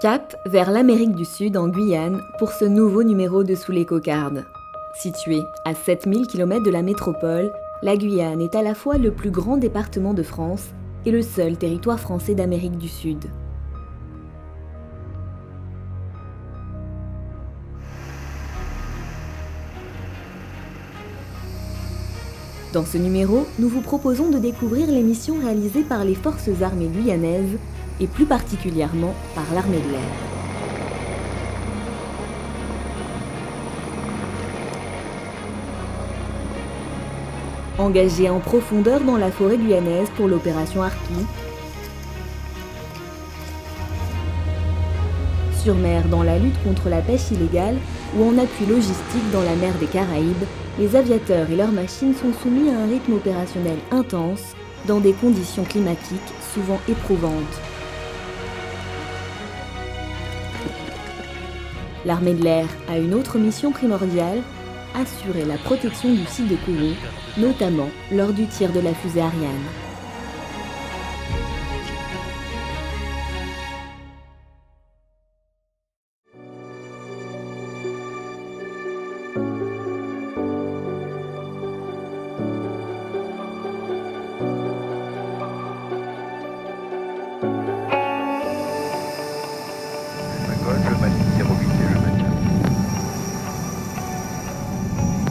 Cap vers l'Amérique du Sud en Guyane pour ce nouveau numéro de Sous les cocardes. Située à 7000 km de la métropole, la Guyane est à la fois le plus grand département de France et le seul territoire français d'Amérique du Sud. Dans ce numéro, nous vous proposons de découvrir les missions réalisées par les forces armées guyanaises et plus particulièrement par l'armée de l'air. Engagée en profondeur dans la forêt guyanaise pour l'opération Harpie, sur mer dans la lutte contre la pêche illégale ou en appui logistique dans la mer des Caraïbes, les aviateurs et leurs machines sont soumis à un rythme opérationnel intense dans des conditions climatiques souvent éprouvantes. L'armée de l'air a une autre mission primordiale, assurer la protection du site de Kourou, notamment lors du tir de la fusée Ariane.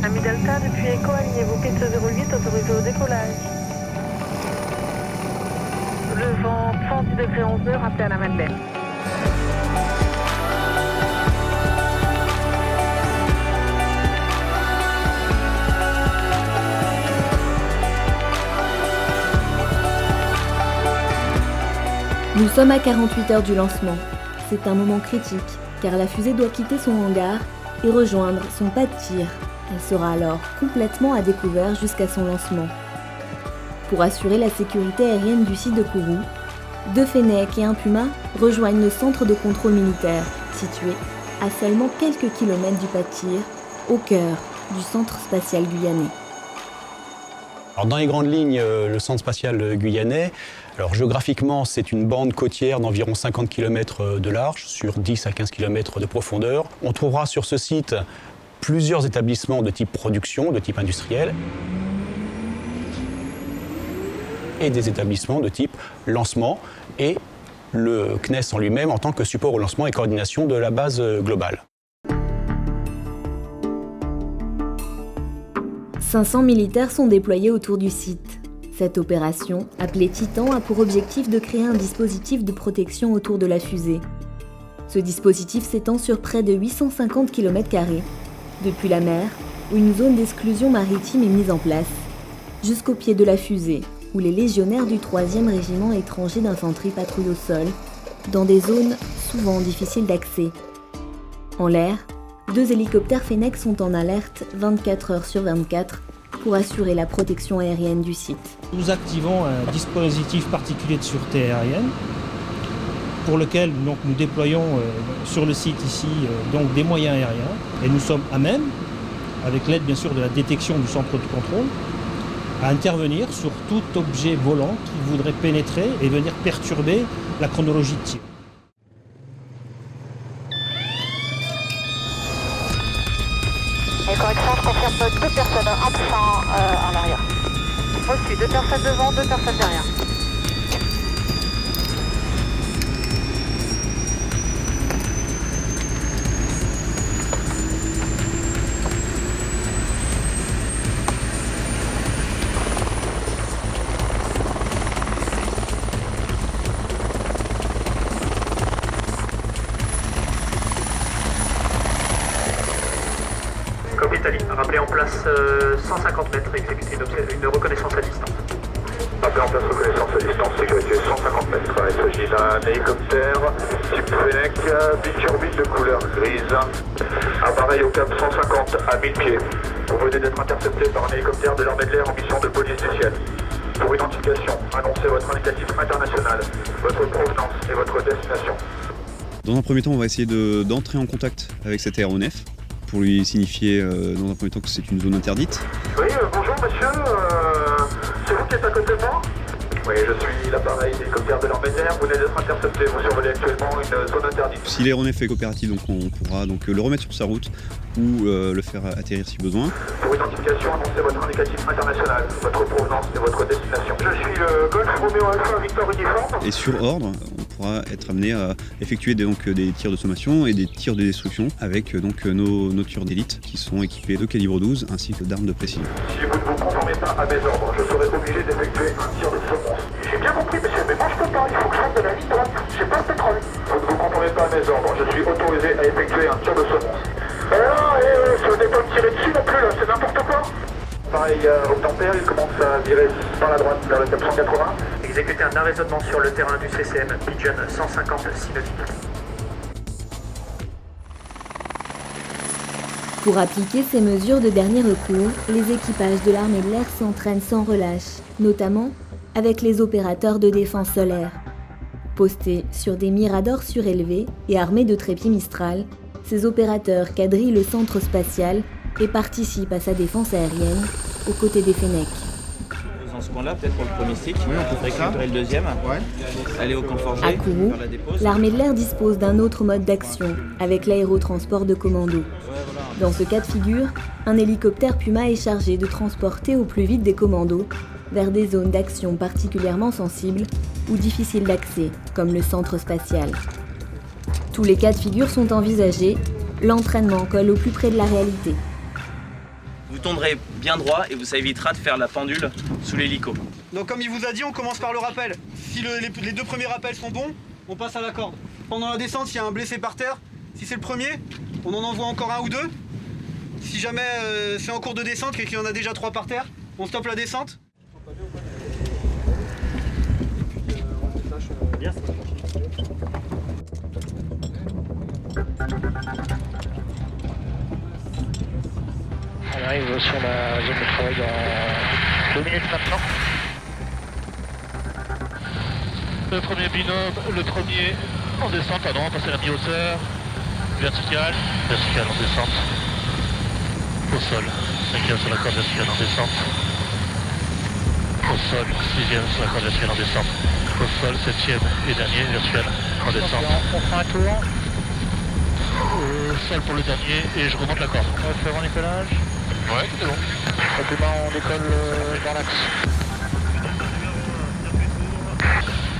Ami Delta, depuis Echo, alignez-vous piste 08, autorisé au décollage. Le vent 110 degrés 11 heures, rappelez à la Madeleine. Nous sommes à 48 heures du lancement. C'est un moment critique, car la fusée doit quitter son hangar et rejoindre son pas de tir. Elle sera alors complètement à découvert jusqu'à son lancement. Pour assurer la sécurité aérienne du site de Kourou, 2 Fennecs et un Puma rejoignent le centre de contrôle militaire, situé à seulement quelques kilomètres du pas de tir, au cœur du centre spatial guyanais. Alors dans les grandes lignes, le centre spatial guyanais, alors géographiquement, c'est une bande côtière d'environ 50 km de large sur 10 à 15 km de profondeur. On trouvera sur ce site plusieurs établissements de type production, de type industriel, et des établissements de type lancement, et le CNES en lui-même en tant que support au lancement et coordination de la base globale. 500 militaires sont déployés autour du site. Cette opération, appelée Titan, a pour objectif de créer un dispositif de protection autour de la fusée. Ce dispositif s'étend sur près de 850 km², depuis la mer, où une zone d'exclusion maritime est mise en place, jusqu'au pied de la fusée, où les légionnaires du 3e régiment étranger d'infanterie patrouillent au sol, dans des zones souvent difficiles d'accès. En l'air, 2 hélicoptères Fennec sont en alerte 24 heures sur 24 pour assurer la protection aérienne du site. Nous activons un dispositif particulier de sûreté aérienne pour lequel nous déployons sur le site ici des moyens aériens et nous sommes à même, avec l'aide bien sûr de la détection du centre de contrôle, à intervenir sur tout objet volant qui voudrait pénétrer et venir perturber la chronologie de tir. Correction, je confirme 2 personnes, 1% en arrière. Reçu, 2 personnes devant, 2 personnes derrière. Copie Italie, rappelez en place 150 mètres, exécutez une reconnaissance à distance. Rappelez en place reconnaissance à distance, sécurité 150 mètres. Il s'agit d'un hélicoptère type Fennec, biturbine de couleur grise. Appareil au cap 150 à 1000 pieds. Vous venez d'être intercepté par un hélicoptère de l'armée de l'air en mission de police spéciale. Pour identification, annoncez votre indicatif international, votre provenance et votre destination. Dans un premier temps, on va essayer d'entrer en contact avec cet aéronef pour lui signifier dans un premier temps que c'est une zone interdite. Oui, bonjour monsieur, c'est vous qui êtes à côté de moi? Oui, je suis l'appareil hélicoptère de l'armée de l'air. Vous venez d'être intercepté. Vous survolez actuellement une zone interdite. Si l'aéronef est coopératif, donc on pourra donc le remettre sur sa route ou le faire atterrir si besoin. Pour identification, annoncez votre indicatif international, votre provenance et votre destination. Je suis le Golf Romeo Alpha Victor Uniforme. Et sur ordre, on pourra être amené à effectuer des tirs de sommation et des tirs de destruction avec nos tirs d'élite qui sont équipés de calibre 12 ainsi que d'armes de précision. Si vous ne vous conformez pas à mes ordres, je serai obligé d'effectuer un tir de semonce. J'ai bien compris, monsieur, mais moi je peux pas. Il faut que je fasse de la ligne droite. J'ai pas de pétrole. Vous ne vous conformez pas à mes ordres. Je suis autorisé à effectuer un tir de semonce. Ce n'est pas me tirer dessus non plus, là, c'est n'importe quoi. Pareil, Octampère, il commence à virer par la droite vers le cap 180. Exécuter un arraisonnement sur le terrain du CCM, Pigeon 150 synodique. Pour appliquer ces mesures de dernier recours, les équipages de l'armée de l'air s'entraînent sans relâche, notamment avec les opérateurs de défense solaire. Postés sur des miradors surélevés et armés de trépieds Mistral, ces opérateurs quadrillent le centre spatial et participent à sa défense aérienne aux côtés des Fennecs. Dans ce coin-là, peut-être pour le premier stick, oui, on peut récupérer le deuxième, aller au camp forgé, à Kourou, faire la dépose. l'armée de l'air dispose d'un autre mode d'action, avec l'aérotransport de commando. Dans ce cas de figure, un hélicoptère Puma est chargé de transporter au plus vite des commandos vers des zones d'action particulièrement sensibles ou difficiles d'accès, comme le centre spatial. Tous les cas de figure sont envisagés, l'entraînement colle au plus près de la réalité. Vous tomberez bien droit et ça évitera de faire la pendule sous l'hélico. Donc comme il vous a dit, on commence par le rappel. Si les deux premiers rappels sont bons, on passe à la corde. Pendant la descente, s'il y a un blessé par terre, si c'est le premier, on en envoie encore un ou deux. Si jamais c'est en cours de descente et qu'il y en a déjà 3 par terre, on stoppe la descente. On arrive sur la zone de travail dans 2 minutes maintenant. Le premier binôme, le premier en descente, pardon, passer la mi-hauteur, verticale en descente, au sol, 5e sur la corde verticale en descente, au sol, 6e sur la corde verticale en descente, au sol, 7e et dernier vertical en descente. On fait un tour, au sol pour le dernier et je remonte la corde. On va faire un décollage. Ouais, tout est bon. Demain, on décolle dans l'axe.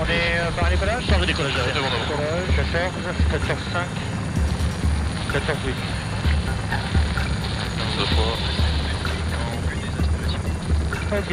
On est par un décollage? Par un décollage, derrière. Décollage, 14, 14, 5, 14, 8. 2 fois. Ok.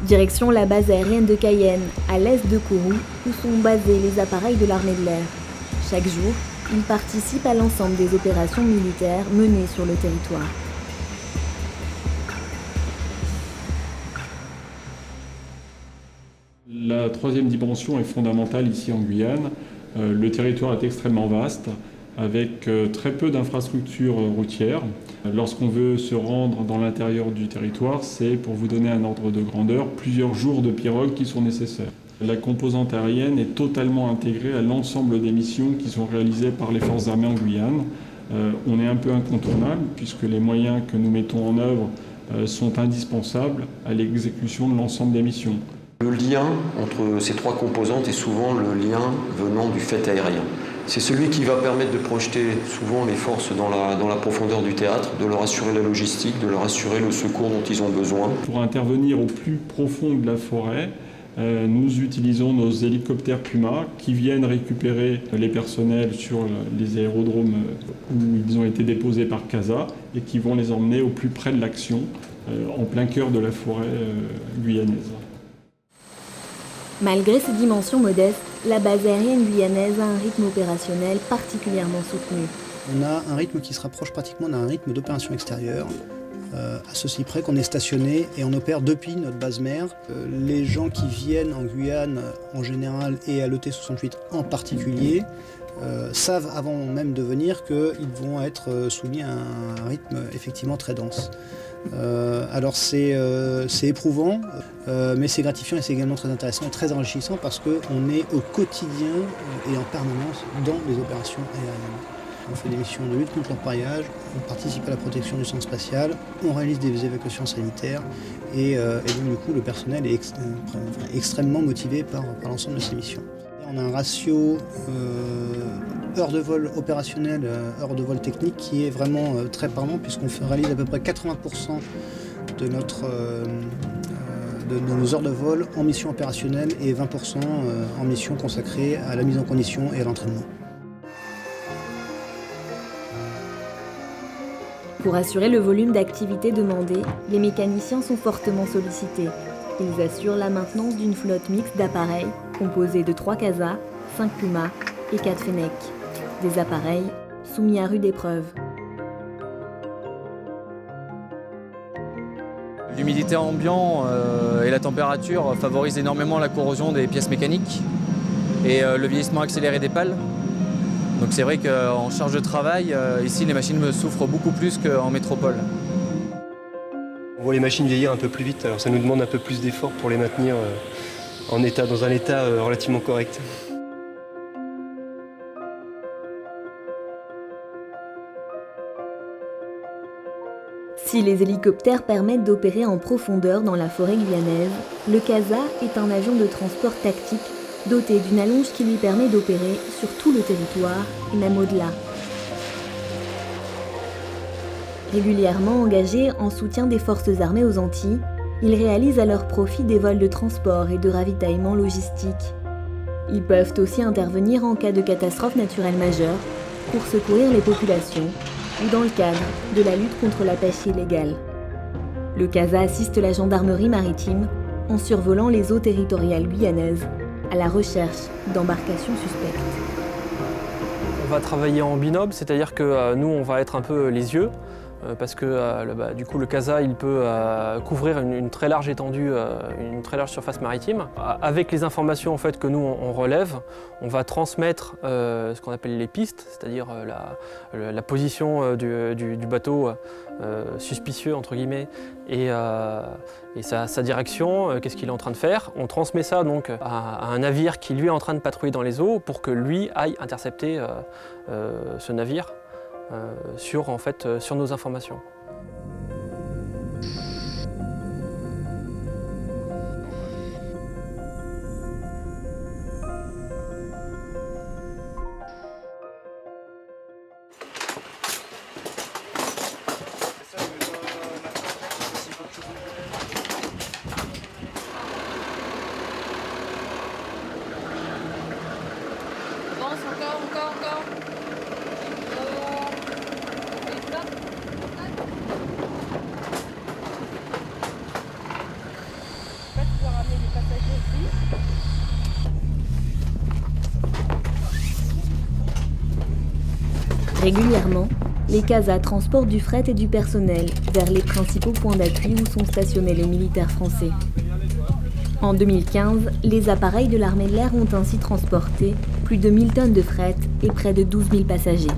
Direction la base aérienne de Cayenne, à l'est de Kourou, où sont basés les appareils de l'armée de l'air. Chaque jour, ils participent à l'ensemble des opérations militaires menées sur le territoire. La troisième dimension est fondamentale ici en Guyane. Le territoire est extrêmement vaste, avec très peu d'infrastructures routières. Lorsqu'on veut se rendre dans l'intérieur du territoire, c'est, pour vous donner un ordre de grandeur, plusieurs jours de pirogue qui sont nécessaires. La composante aérienne est totalement intégrée à l'ensemble des missions qui sont réalisées par les forces armées en Guyane. On est un peu incontournable puisque les moyens que nous mettons en œuvre sont indispensables à l'exécution de l'ensemble des missions. Le lien entre ces 3 composantes est souvent le lien venant du fait aérien. C'est celui qui va permettre de projeter souvent les forces dans la profondeur du théâtre, de leur assurer la logistique, de leur assurer le secours dont ils ont besoin. Pour intervenir au plus profond de la forêt, nous utilisons nos hélicoptères Puma qui viennent récupérer les personnels sur les aérodromes où ils ont été déposés par CASA et qui vont les emmener au plus près de l'action, en plein cœur de la forêt guyanaise. Malgré ses dimensions modestes, la base aérienne guyanaise a un rythme opérationnel particulièrement soutenu. On a un rythme qui se rapproche pratiquement d'un rythme d'opération extérieure, à ceci près qu'on est stationné et on opère depuis notre base mère. Les gens qui viennent en Guyane en général et à l'ET68 en particulier savent avant même de venir qu'ils vont être soumis à un rythme effectivement très dense. Alors c'est éprouvant, mais c'est gratifiant et c'est également très intéressant et très enrichissant parce qu'on est au quotidien et en permanence dans les opérations aériennes. On fait des missions de lutte contre l'orpaillage, on participe à la protection du centre spatial, on réalise des évacuations sanitaires et donc du coup le personnel est extrêmement motivé par l'ensemble de ces missions. On a un ratio heures de vol opérationnel, heures de vol technique qui est vraiment très parlant puisqu'on réalise à peu près 80% de nos heures de vol en mission opérationnelle et 20% en mission consacrée à la mise en condition et à l'entraînement. Pour assurer le volume d'activité demandé, les mécaniciens sont fortement sollicités. Ils assurent la maintenance d'une flotte mixte d'appareils composée de 3 CASA, 5 Puma et 4 Fennec. Des appareils soumis à rude épreuve. L'humidité ambiante et la température favorisent énormément la corrosion des pièces mécaniques et le vieillissement accéléré des pales. Donc c'est vrai qu'en charge de travail, ici les machines me souffrent beaucoup plus qu'en métropole. On voit les machines vieillir un peu plus vite, alors ça nous demande un peu plus d'efforts pour les maintenir dans un état relativement correct. Si les hélicoptères permettent d'opérer en profondeur dans la forêt guyanaise, le CASA est un avion de transport tactique doté d'une allonge qui lui permet d'opérer sur tout le territoire et même au-delà. Régulièrement engagés en soutien des forces armées aux Antilles, ils réalisent à leur profit des vols de transport et de ravitaillement logistique. Ils peuvent aussi intervenir en cas de catastrophe naturelle majeure pour secourir les populations ou dans le cadre de la lutte contre la pêche illégale. Le CASA assiste la gendarmerie maritime en survolant les eaux territoriales guyanaises à la recherche d'embarcations suspectes. On va travailler en binôme, c'est-à-dire que nous on va être un peu les yeux parce que du coup le CASA il peut couvrir une très large étendue, une très large surface maritime. Avec les informations en fait, que nous on relève, on va transmettre ce qu'on appelle les pistes, c'est-à-dire la position du bateau suspicieux entre guillemets et sa direction, qu'est-ce qu'il est en train de faire. On transmet ça donc à un navire qui lui est en train de patrouiller dans les eaux pour que lui aille intercepter ce navire sur nos informations. Encore. Régulièrement, les CASA transportent du fret et du personnel vers les principaux points d'appui où sont stationnés les militaires français. En 2015, les appareils de l'armée de l'air ont ainsi transporté plus de 1000 tonnes de fret et près de 12 000 passagers.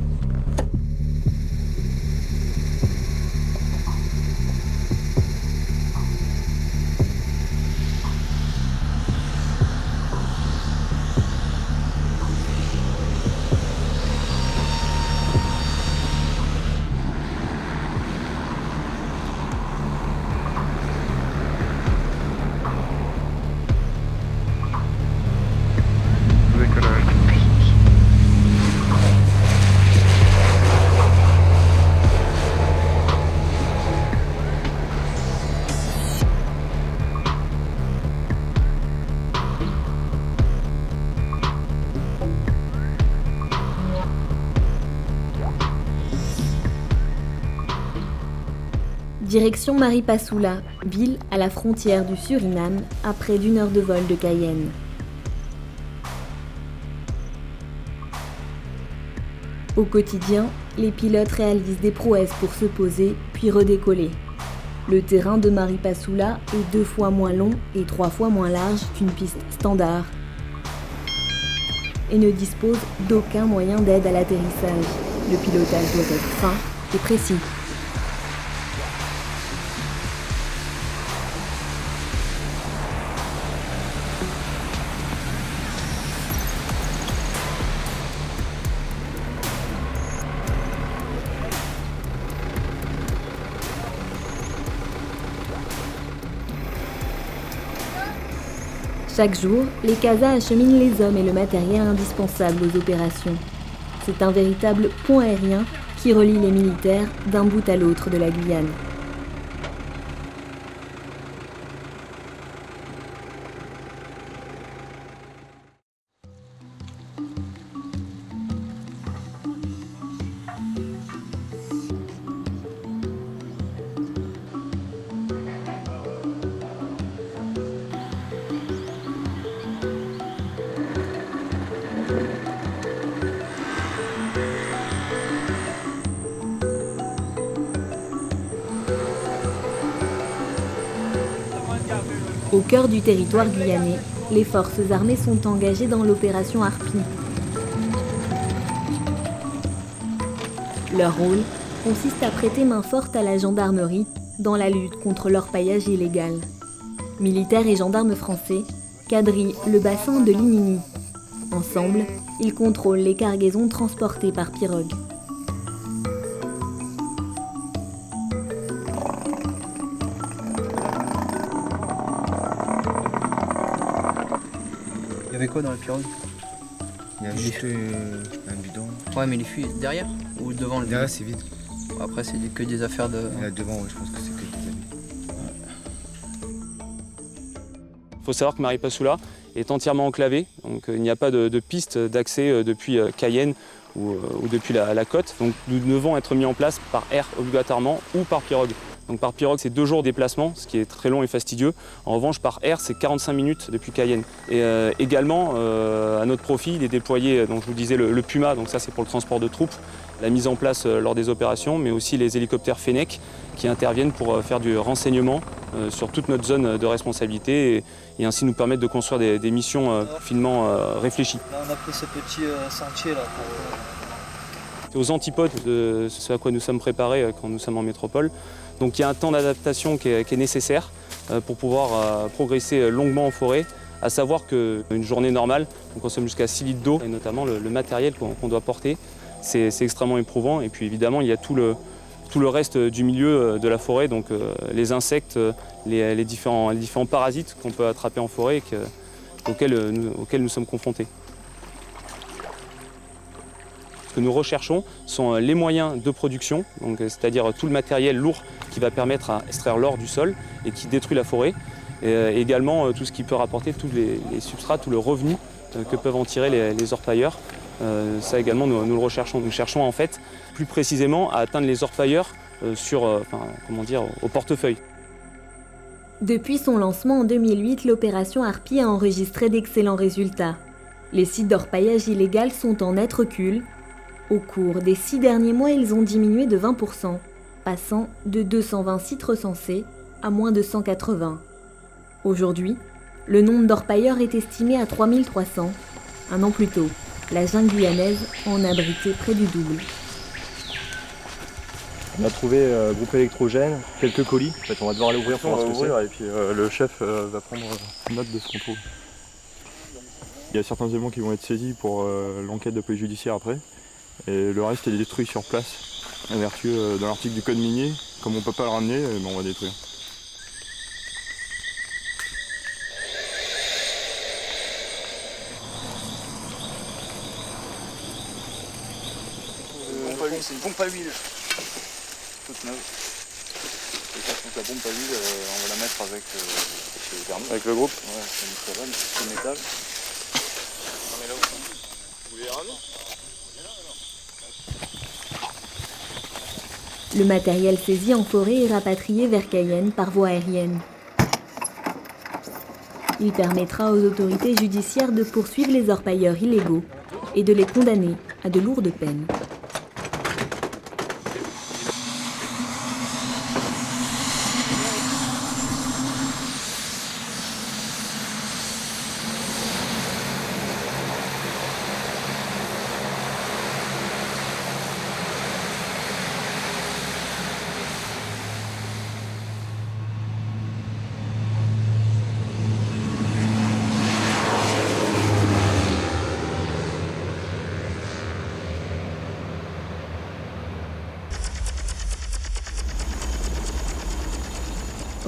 Direction Maripasoula, ville à la frontière du Suriname, à près d'1 heure de vol de Cayenne. Au quotidien, les pilotes réalisent des prouesses pour se poser puis redécoller. Le terrain de Maripasoula est 2 fois moins long et 3 fois moins large qu'une piste standard et ne dispose d'aucun moyen d'aide à l'atterrissage. Le pilotage doit être fin et précis. Chaque jour, les CASA acheminent les hommes et le matériel indispensable aux opérations. C'est un véritable pont aérien qui relie les militaires d'un bout à l'autre de la Guyane. Au cœur du territoire guyanais, les forces armées sont engagées dans l'opération Harpie. Leur rôle consiste à prêter main forte à la gendarmerie dans la lutte contre l'orpaillage illégal. Militaires et gendarmes français quadrillent le bassin de Limini. Ensemble, ils contrôlent les cargaisons transportées par pirogue. Il y avait quoi dans la pirogue? Il y a juste un bidon. Ouais, mais les fûts derrière ou devant le Derrière, c'est vide. Après, c'est que des affaires de. Là, devant, ouais, je pense que c'est que des amis. Il faut savoir que Maripasoula est entièrement enclavée, donc il n'y a pas de piste d'accès depuis Cayenne ou depuis la côte. Donc nous devons être mis en place par air obligatoirement ou par pirogue. Donc par pirogue, c'est 2 jours de déplacement, ce qui est très long et fastidieux. En revanche, par air, c'est 45 minutes depuis Cayenne. Et également, à notre profit, il est déployé, donc je vous disais, le Puma, donc ça c'est pour le transport de troupes, la mise en place lors des opérations, mais aussi les hélicoptères Fennec qui interviennent pour faire du renseignement sur toute notre zone de responsabilité et ainsi nous permettre de construire des missions finement réfléchies. Là, on a pris ce petit sentier là pour... C'est aux antipodes de ce à quoi nous sommes préparés quand nous sommes en métropole. Donc il y a un temps d'adaptation qui est nécessaire pour pouvoir progresser longuement en forêt, à savoir qu'une journée normale, on consomme jusqu'à 6 litres d'eau, et notamment le matériel qu'on doit porter, c'est extrêmement éprouvant. Et puis évidemment, il y a tout le reste du milieu de la forêt, donc les insectes, les différents parasites qu'on peut attraper en forêt auxquels nous sommes confrontés. Ce que nous recherchons sont les moyens de production, c'est-à-dire tout le matériel lourd qui va permettre à extraire l'or du sol et qui détruit la forêt, et également tout ce qui peut rapporter tous les substrats, tout le revenu que peuvent en tirer les orpailleurs. Ça également, nous le recherchons. Nous cherchons en fait plus précisément à atteindre les orpailleurs au portefeuille. Depuis son lancement en 2008, l'opération Harpie a enregistré d'excellents résultats. Les sites d'orpaillage illégal sont en net recul. Au cours des 6 derniers mois, ils ont diminué de 20%, passant de 220 sites recensés à moins de 180. Aujourd'hui, le nombre d'orpailleurs est estimé à 3300. Un an plus tôt, la jungle guyanaise en abritait près du double. On a trouvé groupe électrogène, quelques colis. En fait, on va devoir aller ouvrir pour voir ce que c'est. Et puis le chef va prendre note de ce qu'on trouve. Il y a certains éléments qui vont être saisis pour l'enquête de police judiciaire après. Et le reste est détruit sur place, en vertu de l'article du code minier. Comme on ne peut pas le ramener, on va détruire. C'est une pompe à huile. Toute neuve. Et par contre, la pompe à huile, on va la mettre avec le thermos. Avec le groupe? Ouais, c'est une cavale, c'est métal. On met là aussi. Vous voulez ramener? Le matériel saisi en forêt est rapatrié vers Cayenne par voie aérienne. Il permettra aux autorités judiciaires de poursuivre les orpailleurs illégaux et de les condamner à de lourdes peines.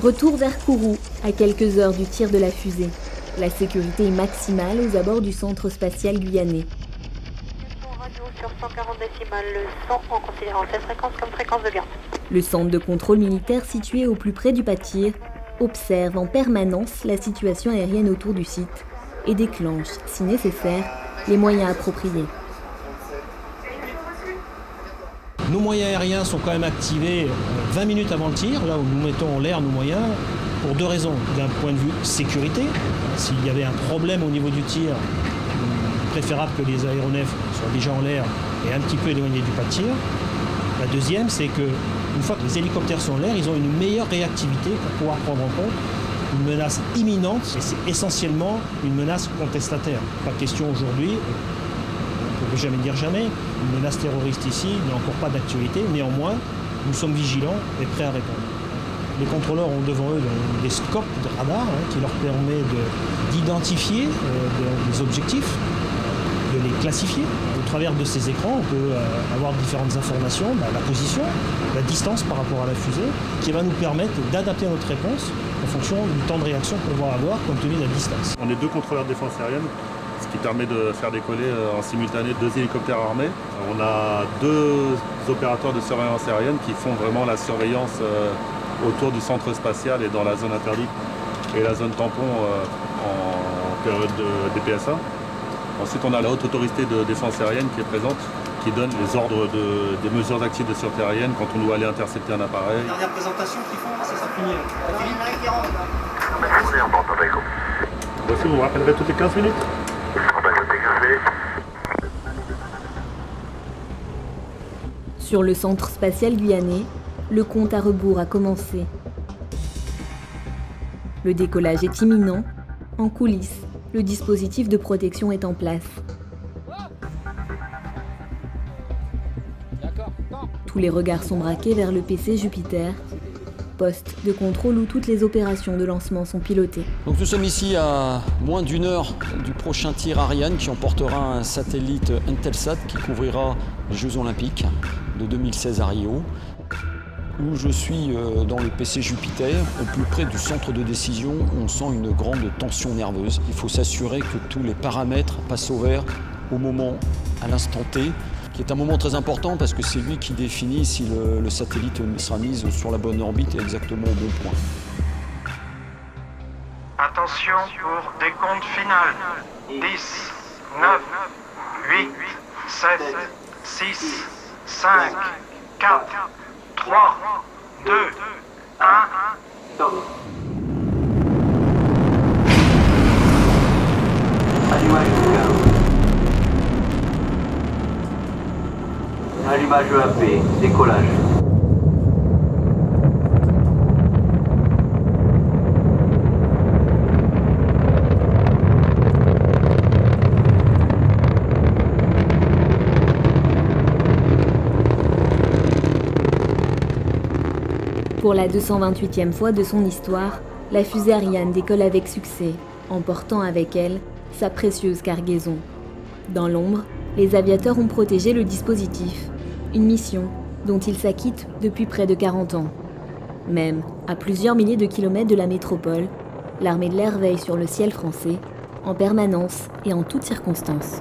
Retour vers Kourou, à quelques heures du tir de la fusée. La sécurité est maximale aux abords du centre spatial guyanais. Radio sur 140 décimales, le 100 en considérant cette fréquence comme fréquence de garde. Le centre de contrôle militaire situé au plus près du Patir observe en permanence la situation aérienne autour du site et déclenche, si nécessaire, les moyens appropriés. Nos moyens aériens sont quand même activés 20 minutes avant le tir, là où nous mettons en l'air nos moyens, pour deux raisons. D'un point de vue sécurité, s'il y avait un problème au niveau du tir, préférable que les aéronefs soient déjà en l'air et un petit peu éloignés du pas de tir. La deuxième, c'est qu'une fois que les hélicoptères sont en l'air, ils ont une meilleure réactivité pour pouvoir prendre en compte une menace imminente, et c'est essentiellement une menace contestataire. Pas question aujourd'hui, on ne peut jamais dire jamais, une menace terroriste ici n'a encore pas d'actualité, néanmoins, nous sommes vigilants et prêts à répondre. Les contrôleurs ont devant eux des scopes de radar qui leur permet d'identifier des objectifs, de les classifier. Au travers de ces écrans, on peut avoir différentes informations, la position, la distance par rapport à la fusée, qui va nous permettre d'adapter notre réponse en fonction du temps de réaction qu'on va avoir compte tenu de la distance. On est deux contrôleurs de défense aérienne, ce qui permet de faire décoller en simultané deux hélicoptères armés. On a deux opérateurs de surveillance aérienne qui font vraiment la surveillance autour du centre spatial et dans la zone interdite et la zone tampon en période de DPSA. Ensuite, on a la haute autorité de défense aérienne qui est présente, qui donne les ordres des mesures actives de sûreté aérienne quand on doit aller intercepter un appareil. La dernière présentation qu'ils font, c'est ça finit. Voici, vous me rappellerez toutes les 15 minutes. Sur le centre spatial guyanais, le compte à rebours a commencé. Le décollage est imminent. En coulisses, le dispositif de protection est en place. Tous les regards sont braqués vers le PC Jupiter, poste de contrôle où toutes les opérations de lancement sont pilotées. Donc nous sommes ici à moins d'une heure du prochain tir Ariane qui emportera un satellite Intelsat qui couvrira les Jeux Olympiques de 2016 à Rio. Où je suis dans le PC Jupiter, au plus près du centre de décision, on sent une grande tension nerveuse. Il faut s'assurer que tous les paramètres passent au vert au moment, à l'instant T, qui est un moment très important parce que c'est lui qui définit si le satellite sera mis sur la bonne orbite et exactement au bon point. Attention pour décompte final. 10, 9, 8, 7, 6, 5, 4, 3, 2, 1, stop. Allumage Allumage EAP, décollage. Pour la 228e fois de son histoire, la fusée Ariane décolle avec succès, emportant avec elle sa précieuse cargaison. Dans l'ombre, les aviateurs ont protégé le dispositif, une mission dont ils s'acquittent depuis près de 40 ans. Même à plusieurs milliers de kilomètres de la métropole, l'armée de l'air veille sur le ciel français, en permanence et en toutes circonstances.